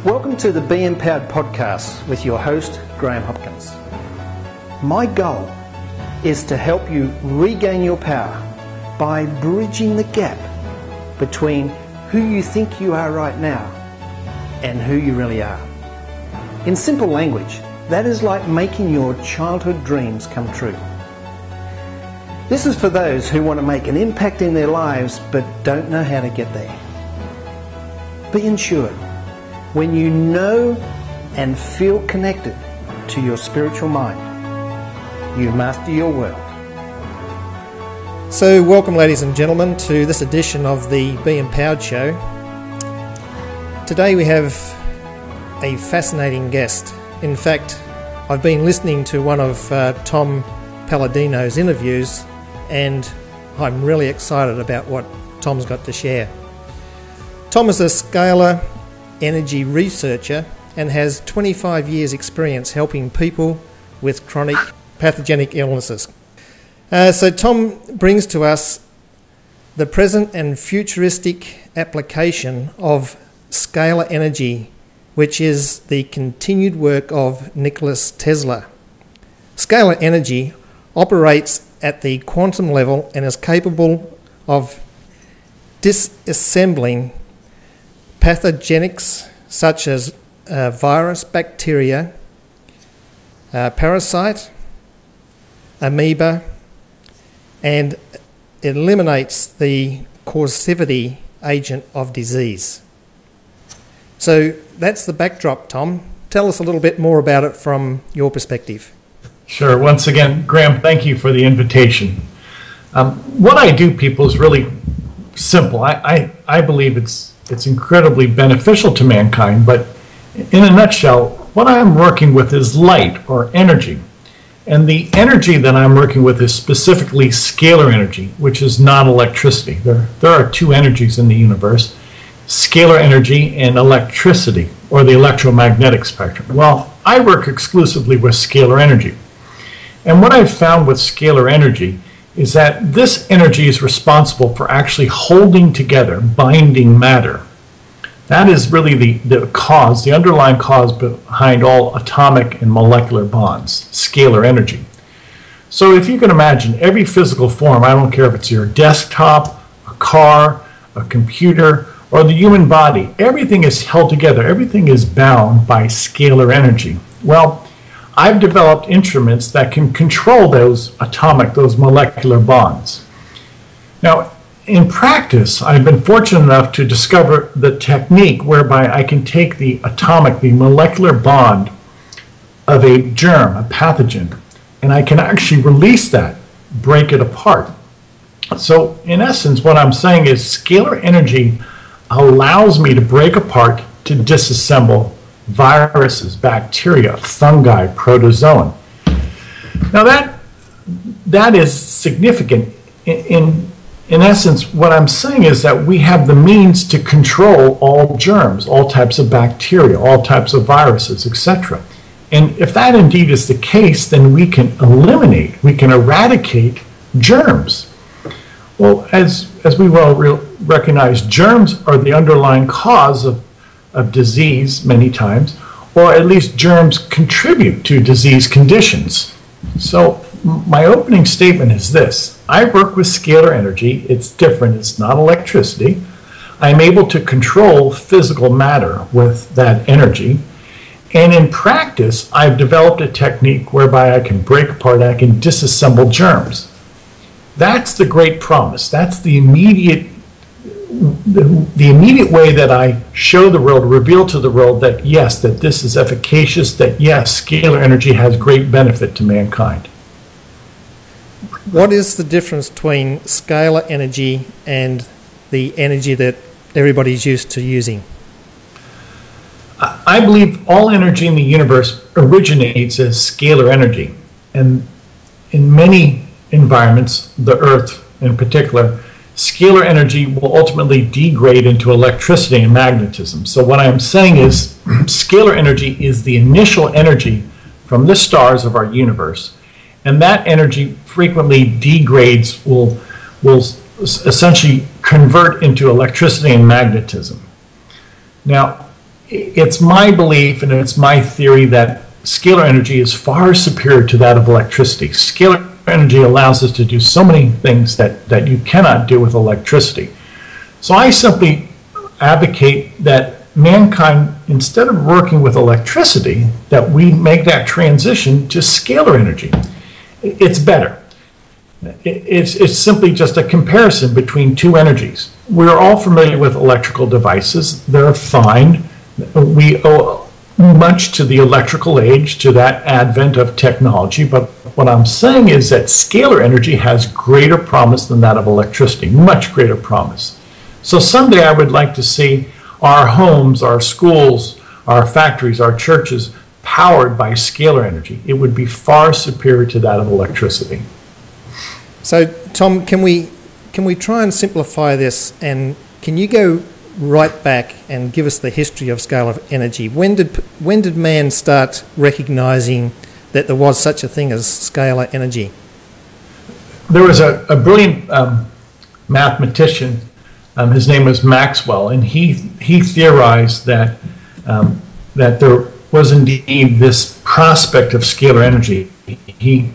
Welcome to the Be Empowered podcast with your host, Graham Hopkins. My goal is to help you regain your power by bridging the gap between who you think you are right now and who you really are. In simple language, that is like making your childhood dreams come true. This is for those who want to make an impact in their lives but don't know how to get there. Be ensured, when you know and feel connected to your spiritual mind, you master your world. So welcome, ladies and gentlemen, to this edition of the Be Empowered show. Today we have a fascinating guest. In fact, I've been listening to one of Tom Paladino's interviews and I'm really excited about what Tom's got to share. Tom is a Scalar Energy researcher and has 25 years experience helping people with chronic pathogenic illnesses. So Tom brings to us the present and futuristic application of Scalar Energy, which is the continued work of Nikola Tesla. Scalar Energy operates at the quantum level and is capable of disassembling pathogenics such as virus, bacteria, parasite, amoeba, and eliminates the causivity agent of disease. So that's the backdrop, Tom. Tell us a little bit more about it from your perspective. Sure. Once again, Graham, thank you for the invitation. What I do, people, is really simple. I believe it's incredibly beneficial to mankind, but in a nutshell, what I'm working with is light or energy. And the energy that I'm working with is specifically scalar energy, which is not electricity. There are two energies in the universe, scalar energy and electricity, or the electromagnetic spectrum. Well, I work exclusively with scalar energy. And what I've found with scalar energy is that this energy is responsible for actually holding together, binding matter. That is really the cause, the underlying cause behind all atomic and molecular bonds, scalar energy. So if you can imagine, every physical form, I don't care if it's your desktop, a car, a computer, or the human body, everything is held together, everything is bound by scalar energy. Well, I've developed instruments that can control those atomic, those molecular bonds. Now, in practice, I've been fortunate enough to discover the technique whereby I can take the atomic, the molecular bond of a germ, a pathogen, and I can actually release that, break it apart. So, in essence, what I'm saying is scalar energy allows me to break apart, to disassemble viruses, bacteria, fungi, protozoan. Now that is significant. In essence, what I'm saying is that we have the means to control all germs, all types of bacteria, all types of viruses, etc. And if that indeed is the case, then we can eliminate, we can eradicate germs. Well, as we well recognize, germs are the underlying cause of disease many times, or at least germs contribute to disease conditions. So my opening statement is this: I work with scalar energy. It's different. It's not electricity. I'm able to control physical matter with that energy. And in practice, I've developed a technique whereby I can break apart, I can disassemble germs. That's the great promise. That's the immediate way that I show the world, reveal to the world that yes, that this is efficacious, that yes, scalar energy has great benefit to mankind. What is the difference between scalar energy and the energy that everybody's used to using? I believe all energy in the universe originates as scalar energy. And in many environments, the Earth in particular, scalar energy will ultimately degrade into electricity and magnetism. So what I'm saying is scalar energy is the initial energy from the stars of our universe. And that energy frequently degrades, will essentially convert into electricity and magnetism. Now, it's my belief and it's my theory that scalar energy is far superior to that of electricity. Scalar energy allows us to do so many things that you cannot do with electricity. So I simply advocate that mankind, instead of working with electricity, that we make that transition to scalar energy. It's better. It's simply just a comparison between two energies. We're all familiar with electrical devices. They're fine. We owe much to the electrical age, to that advent of technology, but what I'm saying is that scalar energy has greater promise than that of electricity, much greater promise. So someday I would like to see our homes, our schools, our factories, our churches powered by scalar energy. It would be far superior to that of electricity. So, Tom, can we try and simplify this, and can you go right back and give us the history of scalar energy? When did man start recognising that there was such a thing as scalar energy? There was a brilliant mathematician. His name was Maxwell, and he theorized that that there was indeed this prospect of scalar energy. He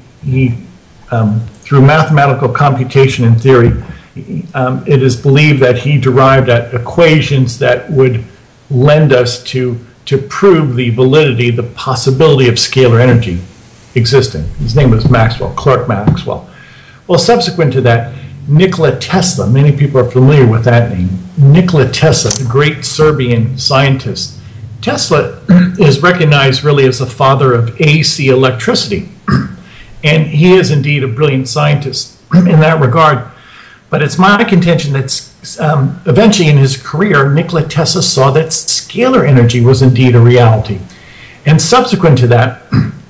through mathematical computation and theory, it is believed that he derived at equations that would lend us to prove the validity, the possibility of scalar energy existing. His name was Maxwell, Clerk Maxwell. Well, subsequent to that, Nikola Tesla, many people are familiar with that name. Nikola Tesla, the great Serbian scientist. Tesla is recognized really as the father of AC electricity. And he is indeed a brilliant scientist in that regard. But it's my contention that eventually in his career, Nikola Tesla saw that scalar energy was indeed a reality. And subsequent to that,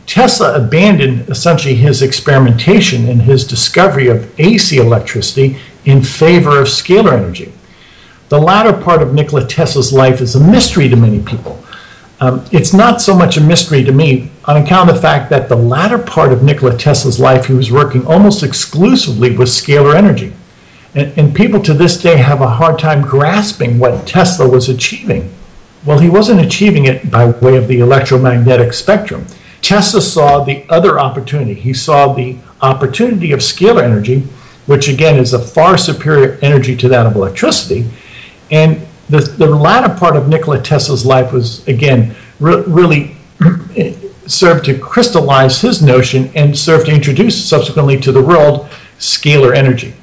Tesla abandoned essentially his experimentation and his discovery of AC electricity in favor of scalar energy. The latter part of Nikola Tesla's life is a mystery to many people. It's not so much a mystery to me on account of the fact that the latter part of Nikola Tesla's life, he was working almost exclusively with scalar energy. And people to this day have a hard time grasping what Tesla was achieving. Well, he wasn't achieving it by way of the electromagnetic spectrum. Tesla saw the other opportunity. He saw the opportunity of scalar energy, which again is a far superior energy to that of electricity. And the latter part of Nikola Tesla's life was, again, really served to crystallize his notion and served to introduce subsequently to the world scalar energy.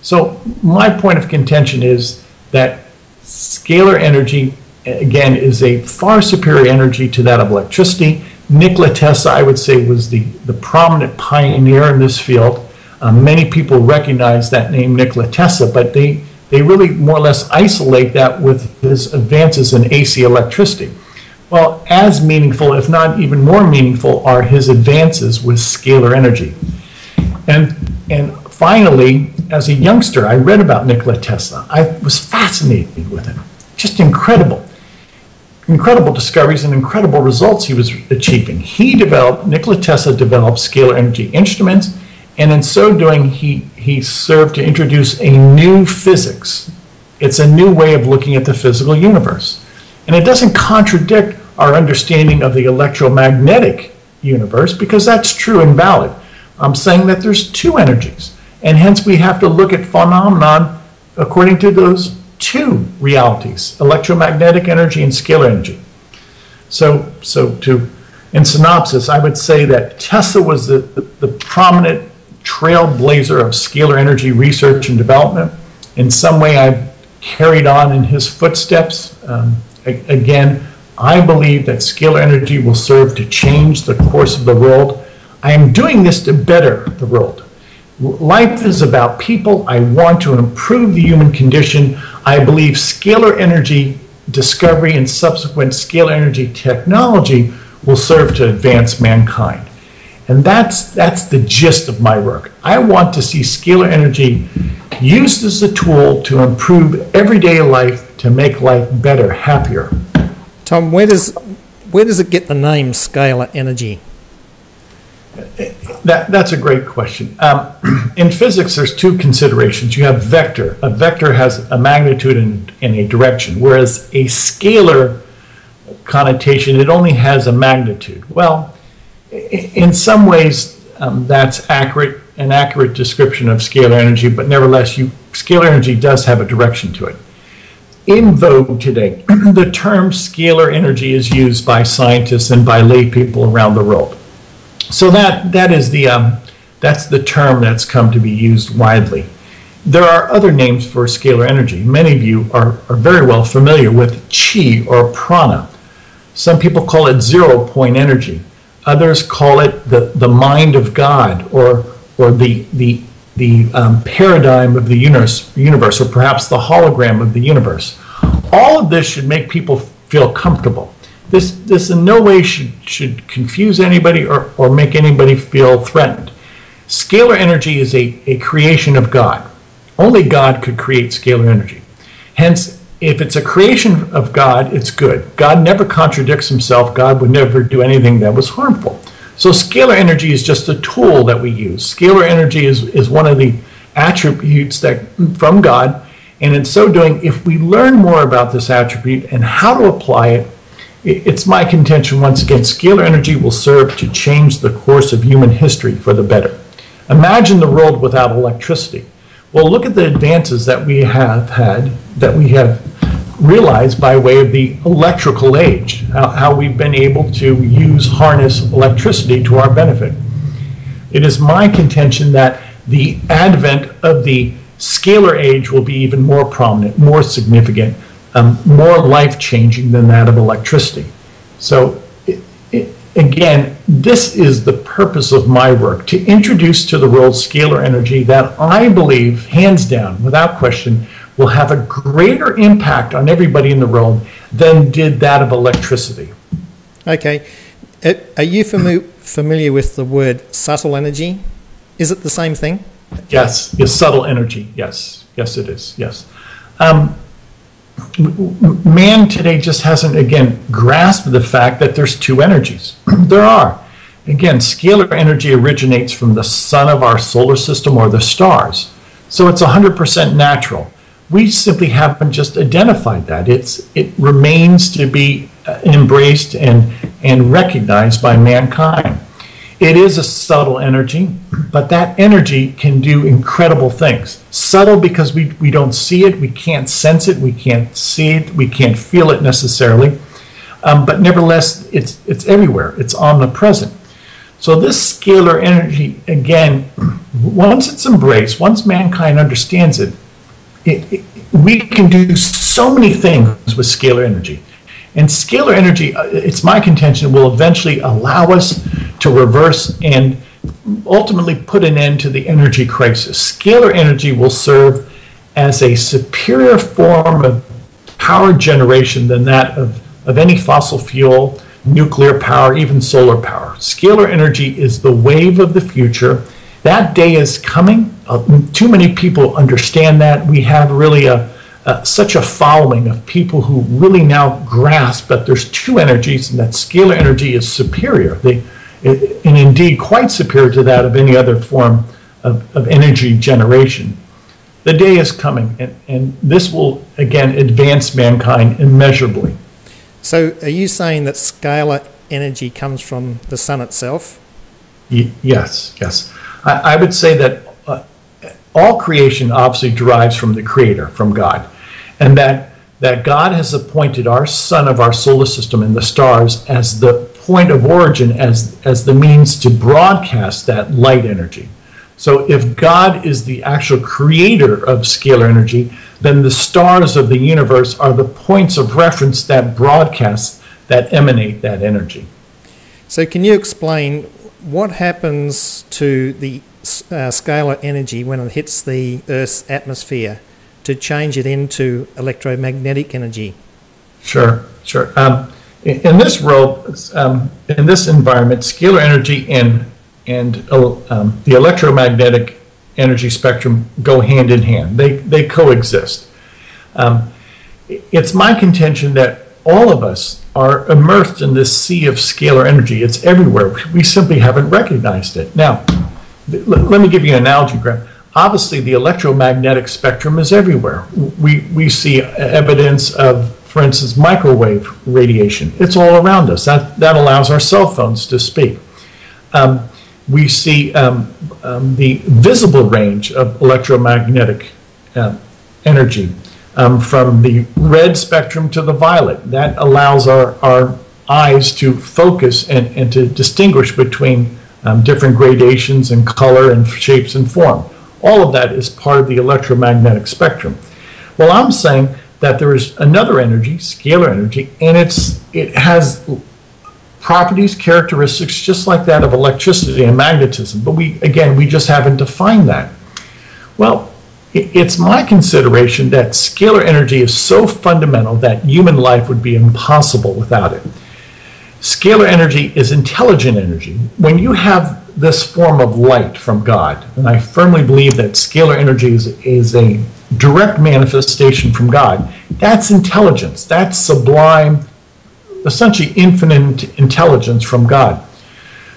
So my point of contention is that scalar energy, again, is a far superior energy to that of electricity. Nikola Tesla, I would say, was the prominent pioneer in this field. Many people recognize that name, Nikola Tesla, but they really more or less isolate that with his advances in AC electricity. Well, as meaningful, if not even more meaningful, are his advances with scalar energy. And finally, as a youngster, I read about Nikola Tesla. I was fascinated with him. Just incredible discoveries and incredible results he was achieving. Nikola Tesla developed scalar energy instruments, and in so doing, he served to introduce a new physics. It's a new way of looking at the physical universe. And it doesn't contradict our understanding of the electromagnetic universe, because that's true and valid. I'm saying that there's two energies, and hence we have to look at phenomenon according to those two realities, electromagnetic energy and scalar energy. So in synopsis, I would say that Tesla was the prominent trailblazer of scalar energy research and development. In some way, I've carried on in his footsteps. Again, I believe that scalar energy will serve to change the course of the world. I am doing this to better the world. Life is about people. I want to improve the human condition. I believe scalar energy discovery and subsequent scalar energy technology will serve to advance mankind. And that's the gist of my work. I want to see scalar energy used as a tool to improve everyday life, to make life better, happier. Tom, where does it get the name scalar energy? That's a great question. In physics, there's two considerations. You have vector. A vector has a magnitude and a direction, whereas a scalar connotation, it only has a magnitude. Well, in some ways, that's accurate, an accurate description of scalar energy, but nevertheless, scalar energy does have a direction to it. In vogue today, the term scalar energy is used by scientists and by lay people around the world. So that's the term that's come to be used widely. There are other names for scalar energy. Many of you are very well familiar with chi or prana. Some people call it 0 point energy. Others call it the mind of God, or the paradigm of the universe, or perhaps the hologram of the universe. All of this should make people feel comfortable. This in no way should confuse anybody or make anybody feel threatened. Scalar energy is a creation of God. Only God could create scalar energy. Hence, if it's a creation of God, it's good. God never contradicts himself. God would never do anything that was harmful. So scalar energy is just a tool that we use. Scalar energy is one of the attributes from God. And in so doing, if we learn more about this attribute and how to apply it, it's my contention, once again, scalar energy will serve to change the course of human history for the better. Imagine the world without electricity. Well, look at the advances that we have had, that we have realized by way of the electrical age, how we've been able to harness electricity to our benefit. It is my contention that the advent of the scalar age will be even more prominent, more significant, more life-changing than that of electricity. So again, this is the purpose of my work, to introduce to the world scalar energy that I believe, hands down, without question, will have a greater impact on everybody in the world than did that of electricity. Okay. Are you familiar with the word subtle energy? Is it the same thing? Yes, it's subtle energy. Yes, yes, it is. Yes. Man today just hasn't, again, grasped the fact that there's two energies. There are. Again, scalar energy originates from the sun of our solar system or the stars. So it's 100% natural. We simply haven't just identified that. It remains to be embraced and recognized by mankind. It is a subtle energy, but that energy can do incredible things. Subtle because we don't see it, we can't sense it, we can't see it, we can't feel it necessarily. But nevertheless, it's everywhere. It's omnipresent. So this scalar energy, again, once it's embraced, once mankind understands it, we can do so many things with scalar energy. And scalar energy, it's my contention, will eventually allow us to reverse and ultimately put an end to the energy crisis. Scalar energy will serve as a superior form of power generation than that of any fossil fuel, nuclear power, even solar power. Scalar energy is the wave of the future. That day is coming. Too many people understand that. We have really such a following of people who really now grasp that there's two energies and that scalar energy is superior. And indeed quite superior to that of any other form of energy generation. The day is coming, and this will, again, advance mankind immeasurably. So are you saying that scalar energy comes from the sun itself? Yes, yes. I would say that all creation obviously derives from the Creator, from God, and that God has appointed our sun of our solar system and the stars as the point of origin, as the means to broadcast that light energy. So if God is the actual creator of scalar energy, then the stars of the universe are the points of reference that broadcast, that emanate that energy. So can you explain what happens to the scalar energy when it hits the Earth's atmosphere to change it into electromagnetic energy? Sure. In this world, in this environment, scalar energy and the electromagnetic energy spectrum go hand in hand. They coexist. It's my contention that all of us are immersed in this sea of scalar energy. It's everywhere. We simply haven't recognized it. Now, let me give you an analogy, Graham. Obviously, the electromagnetic spectrum is everywhere. We see evidence of, for instance, microwave radiation. It's all around us. That allows our cell phones to speak. We see the visible range of electromagnetic energy from the red spectrum to the violet. That allows our eyes to focus and to distinguish between different gradations and color and shapes and form. All of that is part of the electromagnetic spectrum. Well, I'm saying that there is another energy, scalar energy, and it has properties, characteristics just like that of electricity and magnetism, but we just haven't defined that. Well, it's my consideration that scalar energy is so fundamental that human life would be impossible without it. Scalar energy is intelligent energy. When you have this form of light from God, and I firmly believe that scalar energy is a direct manifestation from God, that's intelligence. That's sublime, essentially infinite intelligence from God.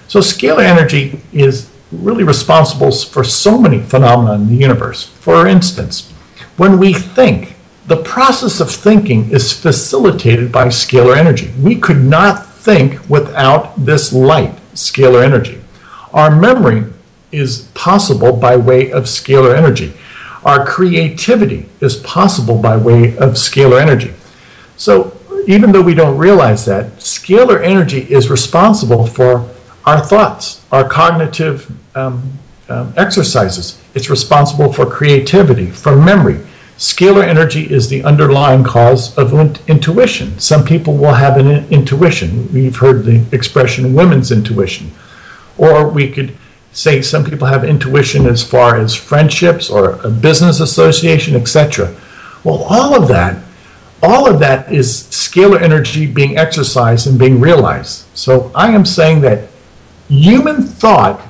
So scalar energy is really responsible for so many phenomena in the universe. For instance, when we think, the process of thinking is facilitated by scalar energy. We could not think without this light, scalar energy. Our memory is possible by way of scalar energy. Our creativity is possible by way of scalar energy. So even though we don't realize that, scalar energy is responsible for our thoughts, our cognitive exercises. It's responsible for creativity, for memory. Scalar energy is the underlying cause of intuition. Some people will have an intuition. We've heard the expression women's intuition. Or we could say some people have intuition as far as friendships or a business association, etc. Well, all of that is scalar energy being exercised and being realized. So I am saying that human thought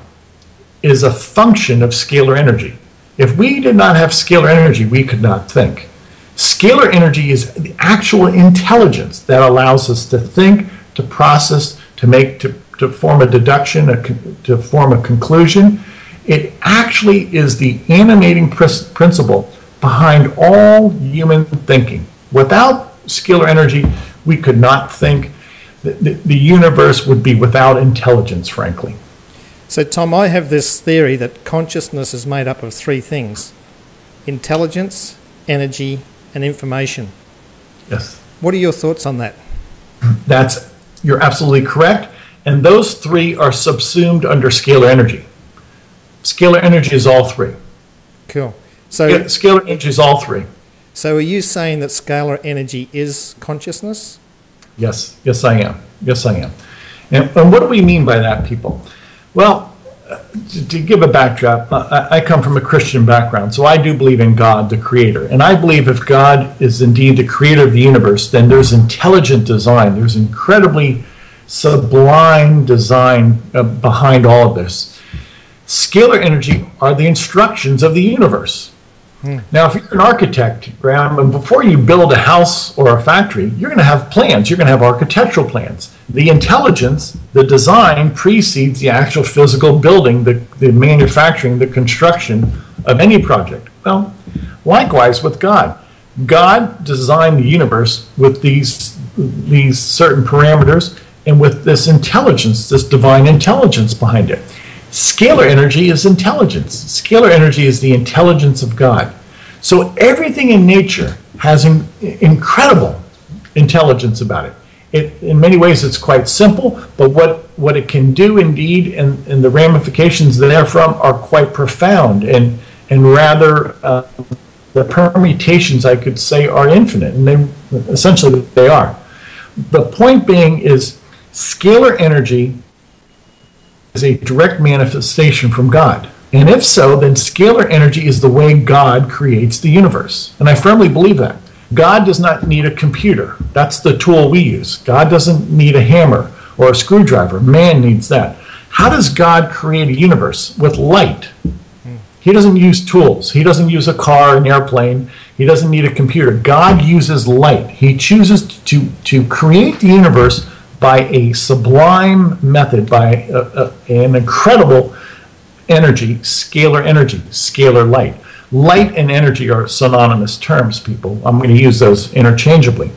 is a function of scalar energy. If we did not have scalar energy, we could not think. Scalar energy is the actual intelligence that allows us to think, to process, to form a deduction, to form a conclusion. It actually is the animating principle behind all human thinking. Without scalar energy, we could not think. The universe would be without intelligence, frankly. So, Tom, I have this theory that consciousness is made up of three things: intelligence, energy, and information. Yes. What are your thoughts on that? You're absolutely correct. And those three are subsumed under scalar energy. Scalar energy is all three. Cool. So scalar energy is all three. So are you saying that scalar energy is consciousness? Yes. Yes, I am. Yes, I am. And what do we mean by that, people? Well, to give a backdrop, I come from a Christian background, so I do believe in God, the creator. And I believe if God is indeed the creator of the universe, then there's intelligent design. There's incredibly sublime design behind all of this. Scalar energy are the instructions of the universe. Now, if you're an architect, Graham, and before you build a house or a factory, you're going to have plans. You're going to have architectural plans. The intelligence, the design precedes the actual physical building, the manufacturing, the construction of any project. Well, likewise with God. God designed the universe with these certain parameters and with this intelligence, this divine intelligence behind it. Scalar energy is intelligence. Scalar energy is the intelligence of God. So everything in nature has an incredible intelligence about it. In many ways, it's quite simple, but what it can do indeed and the ramifications therefrom are quite profound and rather the permutations, I could say, are infinite, and they are. The point being is scalar energy is a direct manifestation from God. And if so, then scalar energy is the way God creates the universe. And I firmly believe that. God does not need a computer. That's the tool we use. God doesn't need a hammer or a screwdriver. Man needs that. How does God create a universe? With light. He doesn't use tools. He doesn't use a car, an airplane. He doesn't need a computer. God uses light. He chooses to create the universe by a sublime method, by an incredible energy, scalar light. Light and energy are synonymous terms, people. I'm going to use those interchangeably.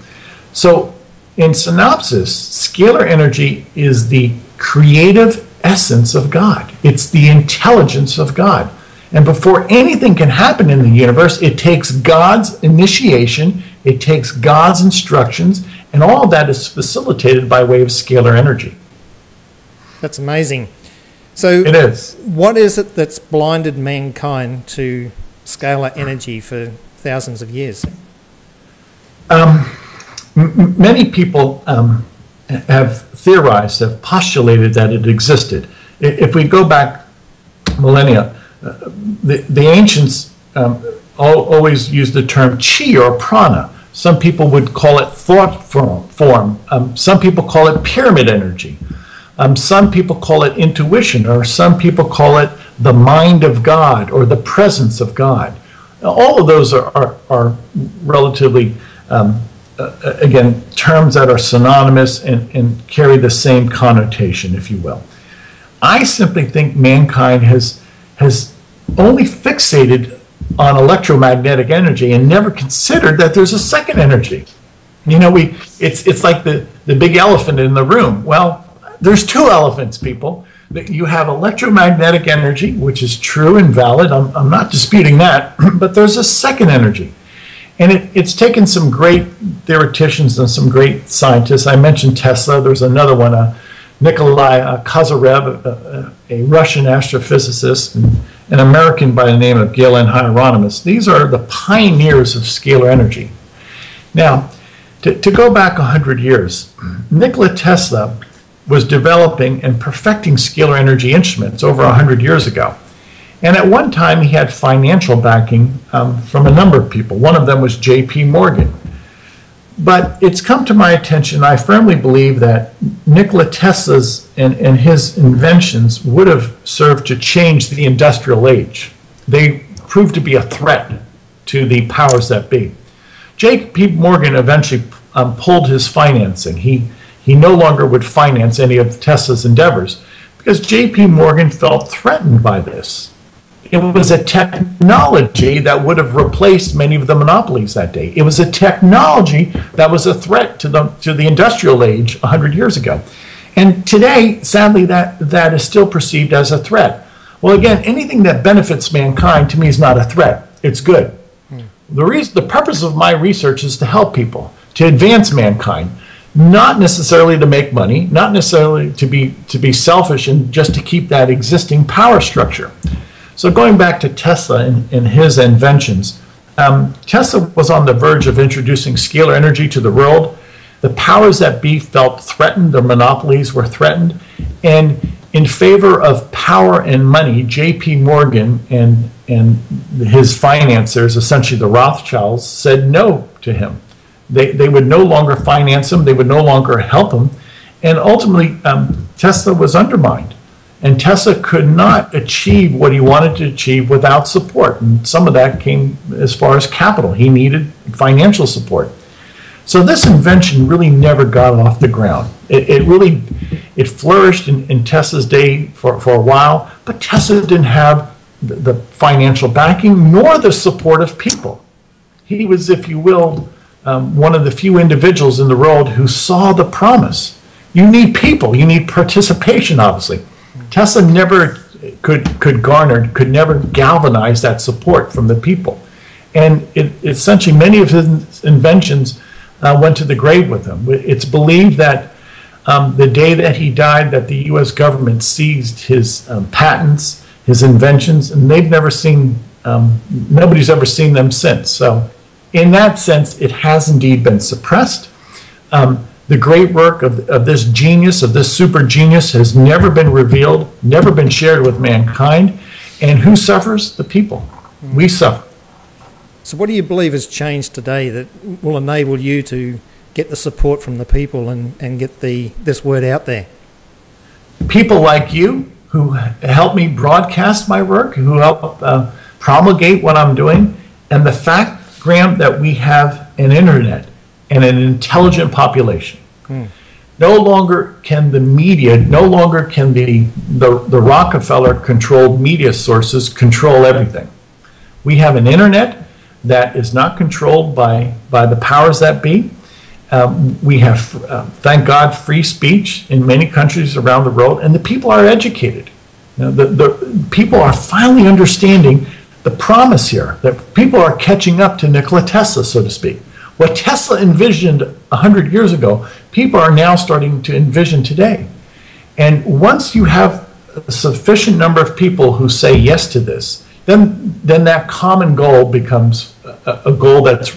So in synopsis, scalar energy is the creative essence of God. It's the intelligence of God. And before anything can happen in the universe, it takes God's initiation, it takes God's instructions, and all of that is facilitated by way of scalar energy. That's amazing. So it is. What is it that's blinded mankind to scalar energy for thousands of years? Many people have theorized, have postulated that it existed. If we go back millennia, the ancients always used the term chi or prana. Some people would call it thought form. Some people call it pyramid energy. Some people call it intuition, or some people call it the mind of God or the presence of God. All of those are relatively, again, terms that are synonymous and carry the same connotation, if you will. I simply think mankind has only fixated on electromagnetic energy and never considered that there's a second energy. You know, it's like the big elephant in the room. Well, there's two elephants, people. You have electromagnetic energy, which is true and valid. I'm not disputing that, but there's a second energy. And it's taken some great theoreticians and some great scientists. I mentioned Tesla. There's another one, Nikola Tesla, a Russian astrophysicist, and an American by the name of Galen Hieronymus. These are the pioneers of scalar energy. Now, to go back 100 years, Nikola Tesla was developing and perfecting scalar energy instruments over 100 years ago. And at one time, he had financial backing from a number of people. One of them was J.P. Morgan. But it's come to my attention, I firmly believe that Nikola Tesla's and his inventions would have served to change the industrial age. They proved to be a threat to the powers that be. J.P. Morgan eventually pulled his financing. He no longer would finance any of Tesla's endeavors because J.P. Morgan felt threatened by this. It was a technology that would have replaced many of the monopolies that day. It was a technology that was a threat to the industrial age 100 years ago. And today, sadly, that is still perceived as a threat. Well, again, anything that benefits mankind to me is not a threat. It's good. The purpose of my research is to help people, to advance mankind, not necessarily to make money, not necessarily to be selfish and just to keep that existing power structure. So going back to Tesla and his inventions, Tesla was on the verge of introducing scalar energy to the world. The powers that be felt threatened, their monopolies were threatened, and in favor of power and money, J.P. Morgan and his financiers, essentially the Rothschilds, said no to him. They would no longer finance him, they would no longer help him, and ultimately Tesla was undermined. And Tesla could not achieve what he wanted to achieve without support. And some of that came as far as capital. He needed financial support. So this invention really never got off the ground. It flourished in Tesla's day for a while, but Tesla didn't have the financial backing nor the support of people. He was, if you will, one of the few individuals in the world who saw the promise. You need people. You need participation, obviously. Tesla never could never galvanize that support from the people. And essentially many of his inventions went to the grave with him. It's believed that the day that he died, that the U.S. government seized his patents, his inventions, and they've never seen, nobody's ever seen them since. So in that sense, it has indeed been suppressed. The great work of this genius, of this super genius, has never been revealed, never been shared with mankind. And who suffers? The people. We suffer. So what do you believe has changed today that will enable you to get the support from the people and get this word out there? People like you who help me broadcast my work, who help promulgate what I'm doing, and the fact, Graham, that we have an internet and an intelligent population. No longer can the media, no longer can the Rockefeller-controlled media sources control everything. We have an internet that is not controlled by the powers that be, We have, thank God, free speech in many countries around the world, and the people are educated. The people are finally understanding the promise here, that people are catching up to Nikola Tesla, so to speak. What Tesla envisioned 100 years ago, people are now starting to envision today. And once you have a sufficient number of people who say yes to this, then that common goal becomes a goal that's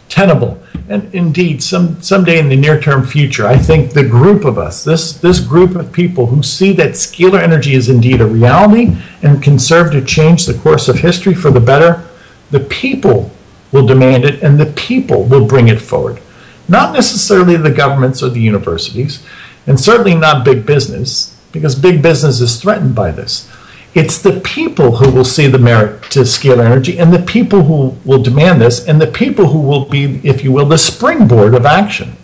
tenable. And indeed, someday in the near-term future, I think the group of us, this group of people who see that scalar energy is indeed a reality and can serve to change the course of history for the better, the people will demand it and the people will bring it forward. Not necessarily the governments or the universities, and certainly not big business, because big business is threatened by this. It's the people who will see the merit to scalar energy, and the people who will demand this, and the people who will be, if you will, the springboard of action.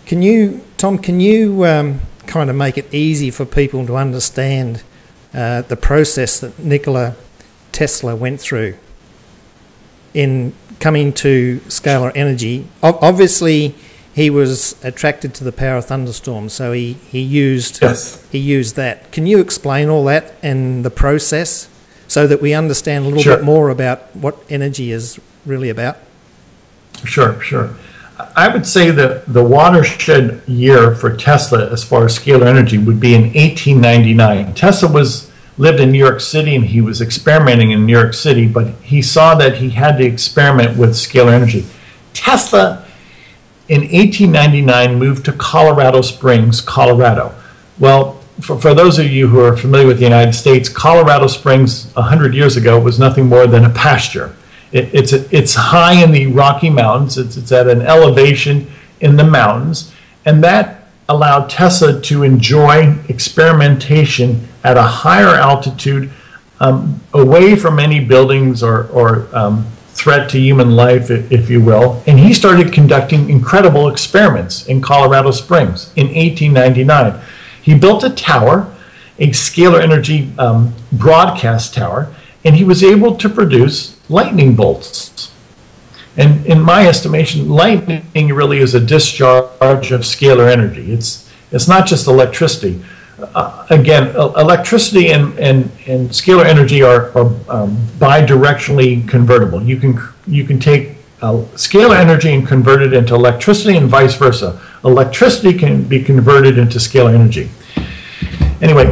Can you, Tom, kind of make it easy for people to understand the process that Nikola Tesla went through in coming to scalar energy? Obviously, he was attracted to the power of thunderstorms, so he used that. Can you explain all that and the process so that we understand a little bit more about what energy is really about? Sure. I would say that the watershed year for Tesla as far as scalar energy would be in 1899. Tesla lived in New York City, and he was experimenting in New York City, but he saw that he had to experiment with scalar energy. Tesla in 1899 moved to Colorado Springs, Colorado. Well, for those of you who are familiar with the United States, Colorado Springs 100 years ago was nothing more than a pasture. It's high in the Rocky Mountains. It's at an elevation in the mountains, and that allowed Tesla to enjoy experimentation at a higher altitude, away from any buildings or threat to human life, if you will. And he started conducting incredible experiments in Colorado Springs in 1899. He built a tower, a scalar energy broadcast tower, and he was able to produce lightning bolts. And in my estimation, lightning really is a discharge of scalar energy. It's not just electricity. Again, electricity and scalar energy are bidirectionally convertible. You can take scalar energy and convert it into electricity, and vice versa. Electricity can be converted into scalar energy. Anyway,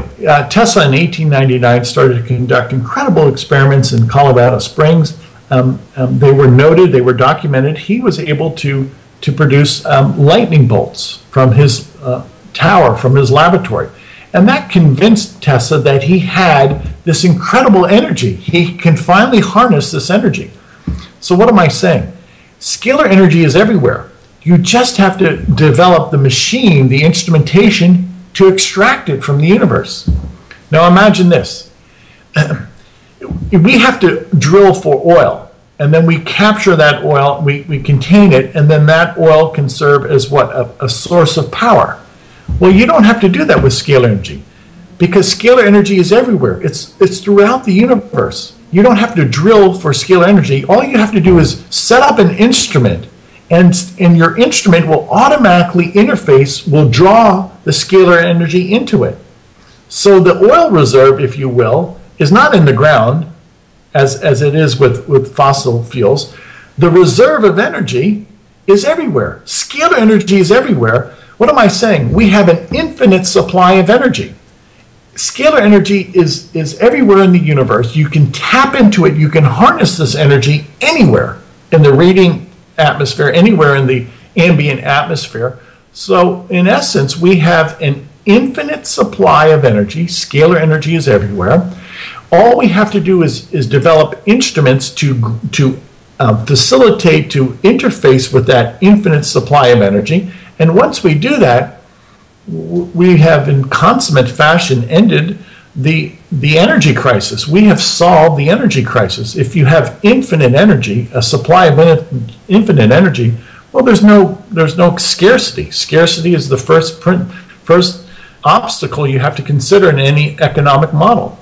Tesla in 1899 started to conduct incredible experiments in Colorado Springs. They were noted, they were documented. He was able to produce lightning bolts from his tower, from his laboratory. And that convinced Tesla that he had this incredible energy. He can finally harness this energy. So what am I saying? Scalar energy is everywhere. You just have to develop the machine, the instrumentation, to extract it from the universe. Now imagine this. We have to drill for oil, and then we capture that oil, we contain it, and then that oil can serve as what? A source of power. Well, you don't have to do that with scalar energy, because scalar energy is everywhere. It's throughout the universe. You don't have to drill for scalar energy. All you have to do is set up an instrument, and your instrument will automatically will draw the scalar energy into it. So the oil reserve, if you will, is not in the ground, as it is with fossil fuels. The reserve of energy is everywhere. Scalar energy is everywhere. What am I saying? We have an infinite supply of energy. Scalar energy is everywhere in the universe. You can tap into it. You can harness this energy anywhere in the radiant atmosphere, anywhere in the ambient atmosphere. So in essence, we have an infinite supply of energy. Scalar energy is everywhere. All we have to do is develop instruments to facilitate, to interface with that infinite supply of energy. And once we do that, we have in consummate fashion ended the energy crisis. We have solved the energy crisis. If you have infinite energy, a supply of infinite energy, well, there's no scarcity. Scarcity is the first obstacle you have to consider in any economic model.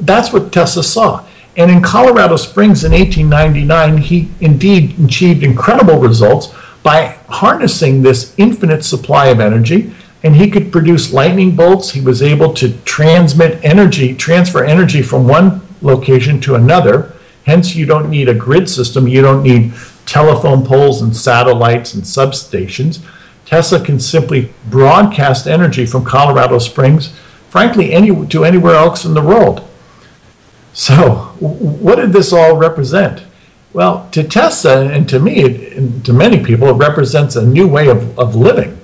That's what Tesla saw. And in Colorado Springs in 1899, he indeed achieved incredible results, by harnessing this infinite supply of energy, and he could produce lightning bolts. He was able to transfer energy from one location to another. Hence, you don't need a grid system. You don't need telephone poles and satellites and substations. Tesla can simply broadcast energy from Colorado Springs, frankly, to anywhere else in the world. So what did this all represent? Well, to Tesla and to me, and to many people, it represents a new way of living,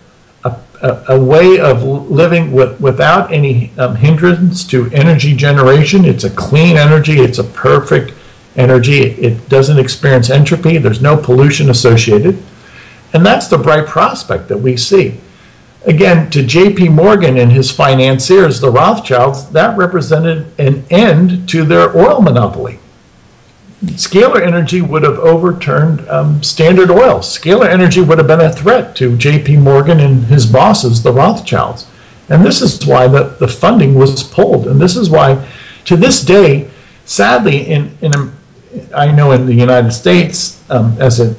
a way of living without any hindrance to energy generation. It's a clean energy. It's a perfect energy. It doesn't experience entropy. There's no pollution associated. And that's the bright prospect that we see. Again, to J.P. Morgan and his financiers, the Rothschilds, that represented an end to their oil monopoly. Scalar Energy would have overturned Standard Oil. Scalar Energy would have been a threat to J.P. Morgan and his bosses, the Rothschilds. And this is why the funding was pulled. And this is why, to this day, sadly, I know in the United States, as a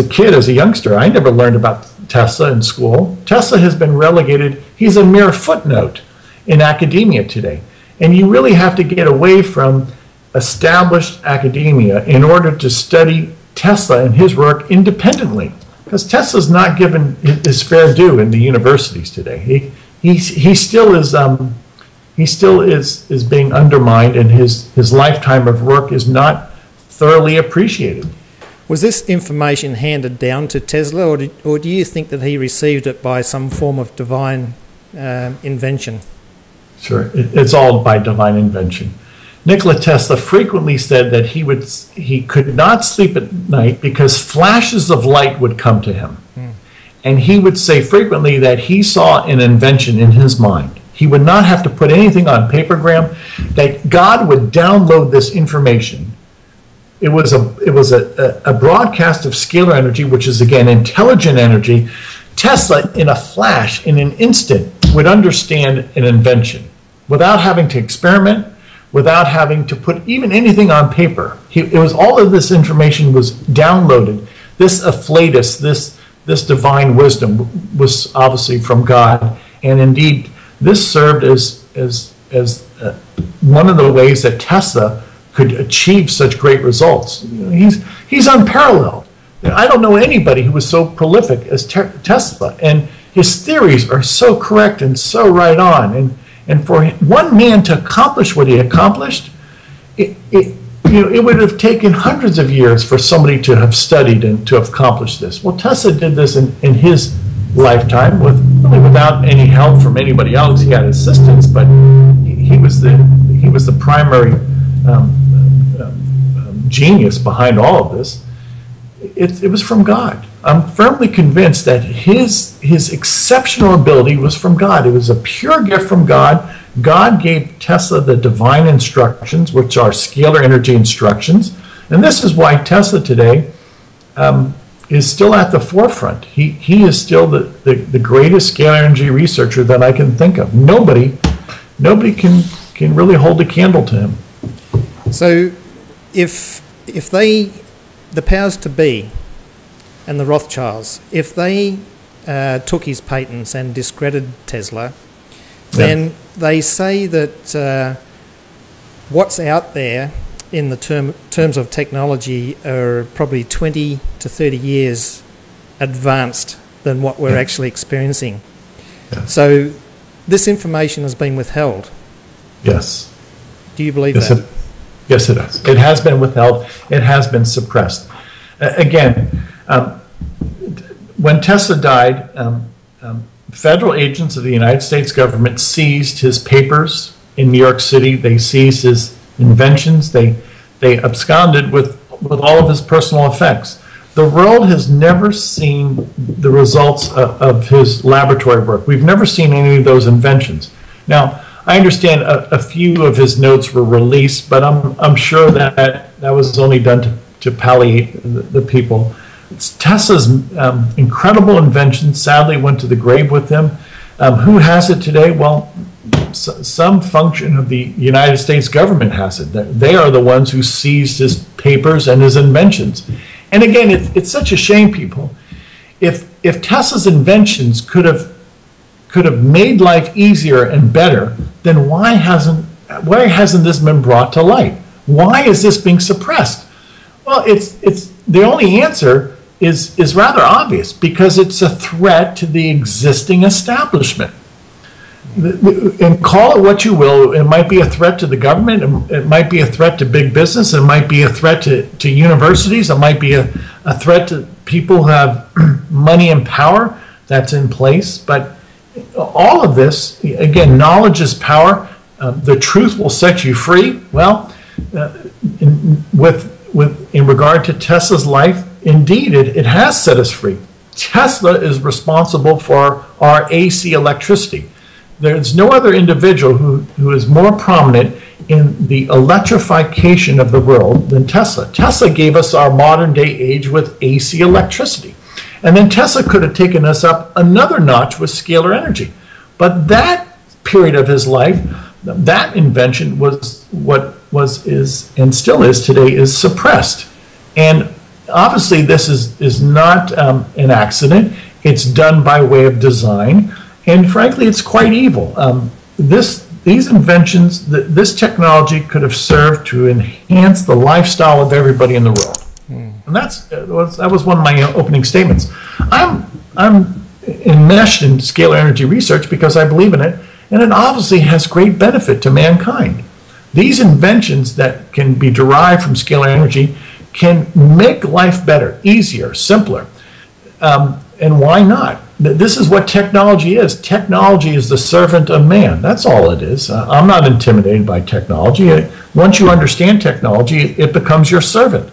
kid, as a youngster, I never learned about Tesla in school. Tesla has been relegated. He's a mere footnote in academia today. And you really have to get away from established academia in order to study Tesla and his work independently, because Tesla's not given his fair due in the universities today. He still is being undermined, and his lifetime of work is not thoroughly appreciated. Was this information handed down to Tesla, or do you think that he received it by some form of divine invention? Sure, it's all by divine invention. Nikola Tesla frequently said that he could not sleep at night because flashes of light would come to him. And he would say frequently that he saw an invention in his mind. He would not have to put anything on paper, Graham, that God would download this information. It was a broadcast of scalar energy, which is, again, intelligent energy. Tesla, in a flash, in an instant, would understand an invention without having to experiment, without having to put even anything on paper. It was all of this information was downloaded. This afflatus, this divine wisdom was obviously from God, and indeed this served as one of the ways that Tesla could achieve such great results. He's unparalleled. I don't know anybody who was so prolific as Tesla, and his theories are so correct and so right on. And for one man to accomplish what he accomplished, it would have taken hundreds of years for somebody to have studied and to have accomplished this. Well, Tesla did this in his lifetime without any help from anybody else. He had assistance, but he was the primary genius behind all of this. It was from God. I'm firmly convinced that his exceptional ability was from God. It was a pure gift from God. God gave Tesla the divine instructions, which are scalar energy instructions. And this is why Tesla today is still at the forefront. He is still the greatest scalar energy researcher that I can think of. Nobody can really hold a candle to him. So if the powers to be and the Rothschilds, if they took his patents and discredited Tesla, then they say that what's out there in the terms of technology are probably 20 to 30 years advanced than what we're actually experiencing. So this information has been withheld. Yes. Do you believe that? Yes, it has. It has been withheld. It has been suppressed. Again, when Tesla died, federal agents of the United States government seized his papers in New York City. They seized his inventions. They absconded with all of his personal effects. The world has never seen the results of his laboratory work. We've never seen any of those inventions. Now, I understand a few of his notes were released, but I'm sure that was only done to palliate the people. Tesla's incredible invention sadly went to the grave with him. Who has it today? Well, some function of the United States government has it. They are the ones who seized his papers and his inventions. And again, it's such a shame, people. if Tesla's inventions could have made life easier and better, then why hasn't this been brought to light? Why is this being suppressed? Well, it's the only answer is rather obvious, because it's a threat to the existing establishment. And call it what you will, it might be a threat to the government, it might be a threat to big business, it might be a threat to universities, it might be a threat to people who have money and power that's in place. But all of this, again, knowledge is power. The truth will set you free. Well, in regard to Tesla's life, indeed, it has set us free. Tesla is responsible for our AC electricity. There's no other individual who is more prominent in the electrification of the world than Tesla. Tesla gave us our modern day age with AC electricity. And then Tesla could have taken us up another notch with scalar energy. But that period of his life, that invention was and still is today, is suppressed. And obviously this is not an accident. It's done by way of design. And frankly, it's quite evil. These inventions, this technology could have served to enhance the lifestyle of everybody in the world. And that was one of my opening statements. I'm enmeshed in scalar energy research because I believe in it, and it obviously has great benefit to mankind. These inventions that can be derived from scalar energy can make life better, easier, simpler. And why not? This is what technology is. Technology is the servant of man. That's all it is. I'm not intimidated by technology. Once you understand technology, it becomes your servant.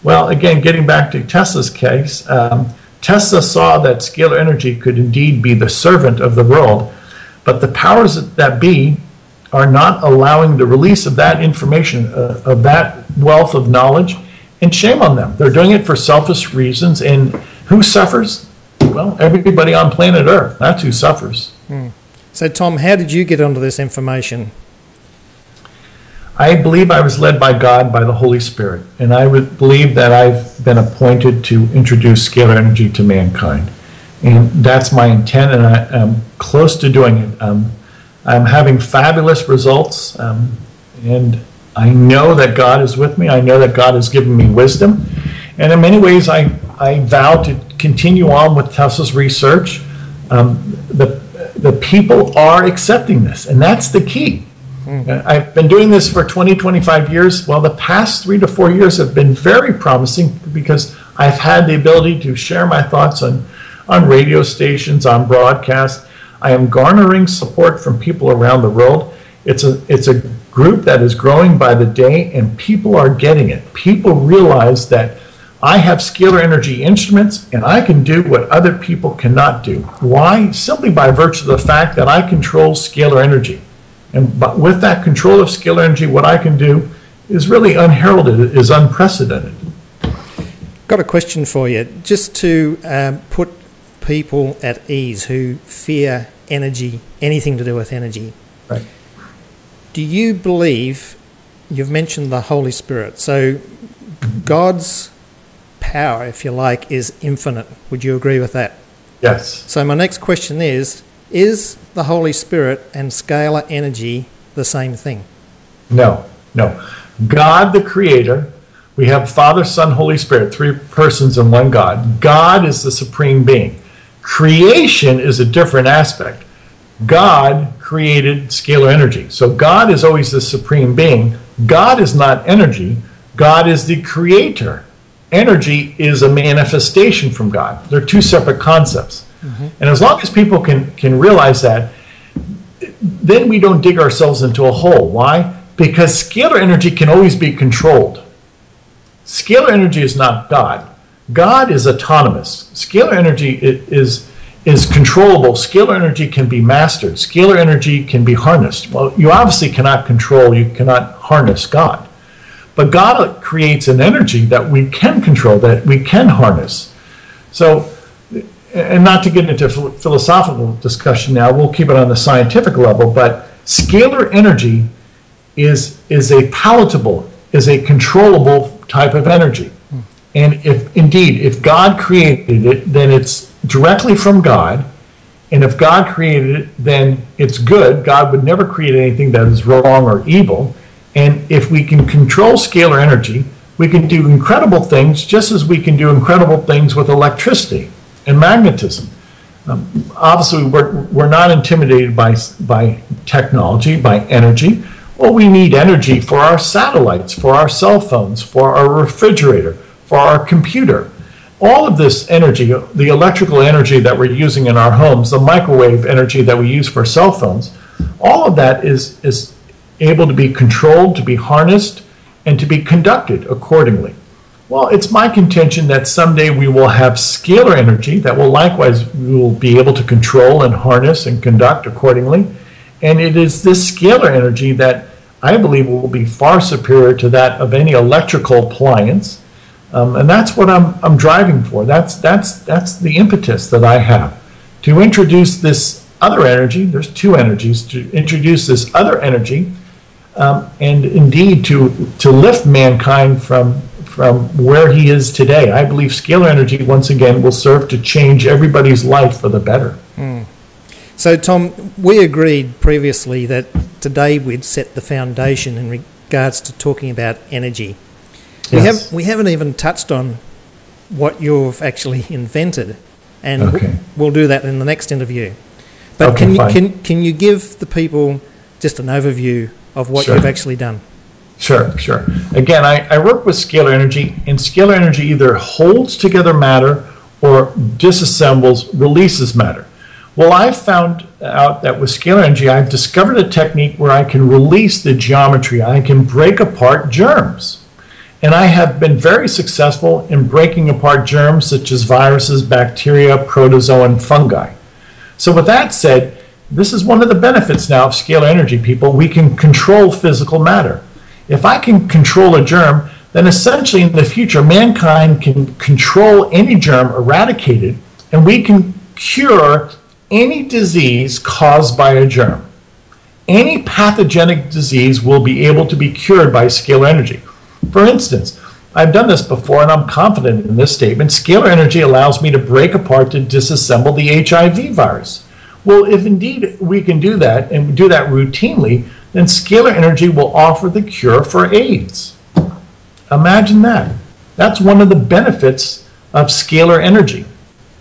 Well, again, getting back to Tesla's case, Tesla saw that scalar energy could indeed be the servant of the world, but the powers that be are not allowing the release of that information, of that wealth of knowledge, and shame on them. They're doing it for selfish reasons, and who suffers? Well, everybody on planet Earth. That's who suffers. So, Tom, how did you get onto this information? I believe I was led by God, by the Holy Spirit, and I would believe that I've been appointed to introduce scalar energy to mankind. And that's my intent, and I am close to doing it. I'm having fabulous results, and I know that God is with me. I know that God has given me wisdom. And in many ways, I vow to continue on with Tesla's research. The people are accepting this, and that's the key. I've been doing this for 20, 25 years. Well, the past 3 to 4 years have been very promising because I've had the ability to share my thoughts on radio stations, on broadcasts. I am garnering support from people around the world. It's a group that is growing by the day, and people are getting it. People realize that I have scalar energy instruments, and I can do what other people cannot do. Why? Simply by virtue of the fact that I control scalar energy. But with that control of scalar energy, what I can do is really unheralded, is unprecedented. Got a question for you, just to put people at ease who fear energy, anything to do with energy. Right. Do you believe, you've mentioned the Holy Spirit, so God's power, if you like, is infinite. Would you agree with that? Yes. So my next question is the Holy Spirit and scalar energy the same thing? No. God, the Creator, we have Father, Son, Holy Spirit, 3 persons in one God. God is the supreme being. Creation is a different aspect. God created scalar energy. So God is always the supreme being. God is not energy. God is the creator. Energy is a manifestation from God. They're 2 separate concepts. And as long as people can realize that, then we don't dig ourselves into a hole. Why? Because scalar energy can always be controlled. Scalar energy is not God. God is autonomous. Scalar energy is controllable. Scalar energy can be mastered. Scalar energy can be harnessed. Well, you obviously cannot control, you cannot harness God. But God creates an energy that we can control, that we can harness. So, and not to get into philosophical discussion now, we'll keep it on the scientific level, but scalar energy is a palatable, is a controllable type of energy. And if God created it, then it's directly from God. And if God created it, then it's good. God would never create anything that is wrong or evil. And if we can control scalar energy, we can do incredible things, just as we can do incredible things with electricity and magnetism. Obviously, we're not intimidated by technology, by energy. Well, we need energy for our satellites, for our cell phones, for our refrigerator, for our computer. All of this energy, the electrical energy that we're using in our homes, the microwave energy that we use for cell phones, all of that is able to be controlled, to be harnessed, and to be conducted accordingly. Well, it's my contention that someday we will have scalar energy that will likewise we will be able to control and harness and conduct accordingly. And it is this scalar energy that I believe will be far superior to that of any electrical appliance. And that's what I'm driving for. That's the impetus that I have to introduce this other energy. There's two energies, to introduce this other energy, and indeed to lift mankind from where he is today. I believe scalar energy once again will serve to change everybody's life for the better. So Tom, we agreed previously that today we'd set the foundation in regards to talking about energy. Yes. We haven't even touched on what you've actually invented, and Okay. we'll do that in the next interview. But Okay, can you give the people just an overview of what Sure. you've actually done? Sure. Again, I work with scalar energy, and scalar energy either holds together matter or disassembles, releases matter. Well, I've found out that with scalar energy, I've discovered a technique where I can release the geometry. I can break apart germs. And I have been very successful in breaking apart germs such as viruses, bacteria, protozoan, fungi. So with that said, this is one of the benefits now of scalar energy, people. We can control physical matter. If I can control a germ, then essentially in the future, mankind can control any germ, eradicate it, and we can cure any disease caused by a germ. Any pathogenic disease will be able to be cured by scalar energy. For instance, I've done this before and I'm confident in this statement. Scalar energy allows me to break apart to disassemble the HIV virus. Well, if indeed we can do that and do that routinely, then scalar energy will offer the cure for AIDS. Imagine that. That's one of the benefits of scalar energy.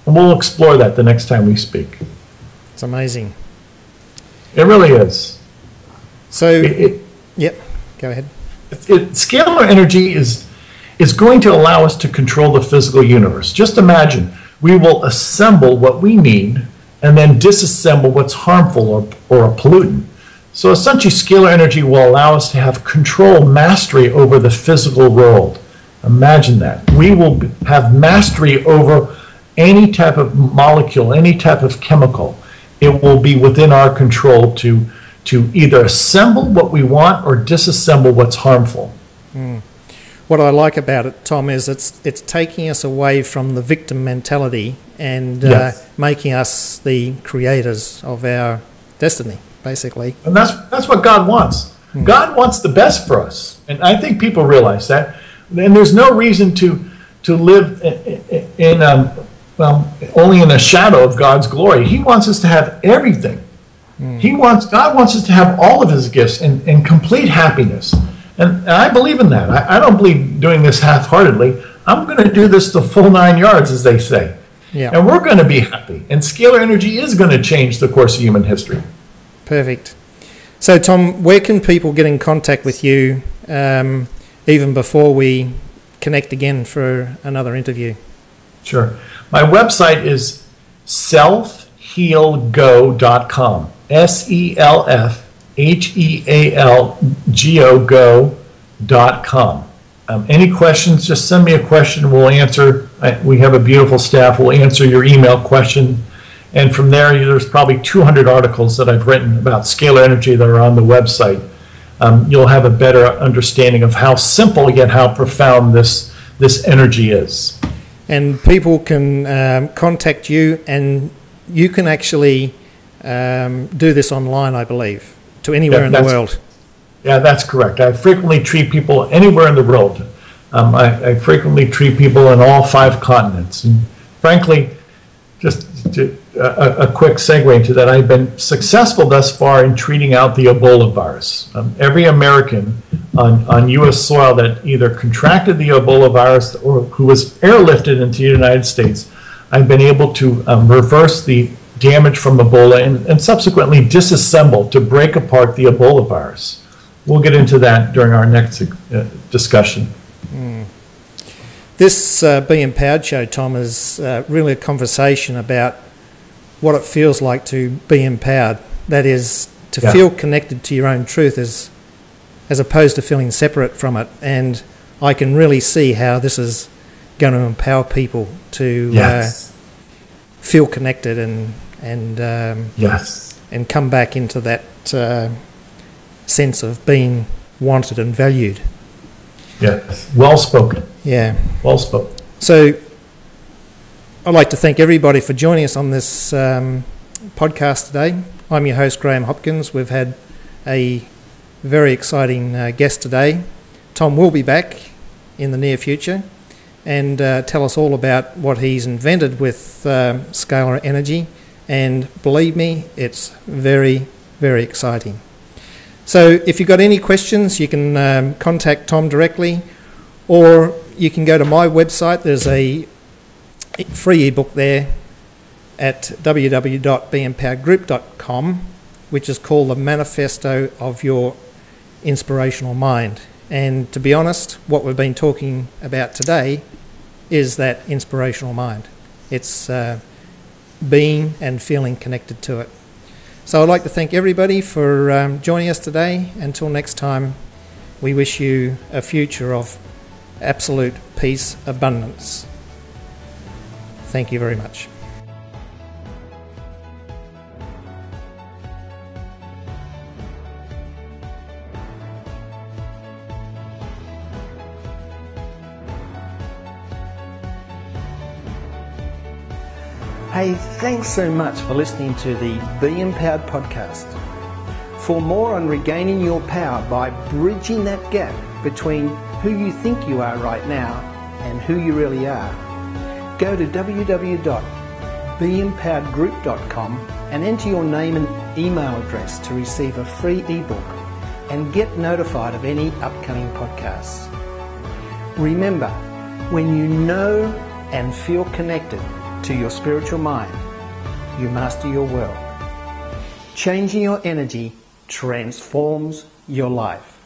And we'll explore that the next time we speak. It's amazing. It really is. So, yep, go ahead. Scalar energy is going to allow us to control the physical universe. Just imagine, we will assemble what we need and then disassemble what's harmful or a pollutant. So essentially, scalar energy will allow us to have control, mastery over the physical world. Imagine that. We will have mastery over any type of molecule, any type of chemical. It will be within our control to either assemble what we want or disassemble what's harmful. What I like about it, Tom, is it's taking us away from the victim mentality and Yes. making us the creators of our destiny, basically. And that's what God wants. God wants the best for us. And I think people realize that. And there's no reason to live in only in a shadow of God's glory. He wants us to have everything. God wants us to have all of his gifts and complete happiness. And I believe in that. I don't believe doing this half-heartedly. I'm going to do this the full 9 yards, as they say. Yeah. And we're going to be happy. And scalar energy is going to change the course of human history. Perfect. So, Tom, where can people get in contact with you even before we connect again for another interview? Sure. My website is selfhealgo.com. selfhealgo.com. Any questions, just send me a question. We'll answer. We have a beautiful staff. We'll answer your email question. And from there, there's probably 200 articles that I've written about scalar energy that are on the website. You'll have a better understanding of how simple yet how profound this energy is. And people can contact you, and you can actually do this online, I believe, to anywhere in the world. Yeah, that's correct. I frequently treat people anywhere in the world. I frequently treat people in all 5 continents. And frankly, just a quick segue to that, I've been successful thus far in treating out the Ebola virus. Every American on U.S. soil that either contracted the Ebola virus or who was airlifted into the United States, I've been able to reverse the damage from Ebola and subsequently disassemble to break apart the Ebola virus. We'll get into that during our next discussion. This Be Empowered show, Tom, is really a conversation about what it feels like to be empowered. That is, to feel connected to your own truth as opposed to feeling separate from it. And I can really see how this is going to empower people to feel connected and come back into that sense of being wanted and valued. Yes, well spoken. Yeah. Well spoken. So I'd like to thank everybody for joining us on this podcast today. I'm your host, Graham Hopkins. We've had a very exciting guest today. Tom will be back in the near future and tell us all about what he's invented with Scalar Energy. And believe me, it's very, very exciting. So if you've got any questions, you can contact Tom directly, or you can go to my website. There's a free ebook there at www.beempoweredgroup.com, which is called The Manifesto of Your Inspirational Mind. And to be honest, what we've been talking about today is that inspirational mind. It's being and feeling connected to it. So I'd like to thank everybody for joining us today. Until next time, we wish you a future of absolute peace, abundance. Thank you very much. Hey, thanks so much for listening to the Be Empowered podcast. For more on regaining your power by bridging that gap between who you think you are right now and who you really are, go to www.beempoweredgroup.com and enter your name and email address to receive a free ebook and get notified of any upcoming podcasts. Remember, when you know and feel connected to your spiritual mind, you master your world. Changing your energy transforms your life.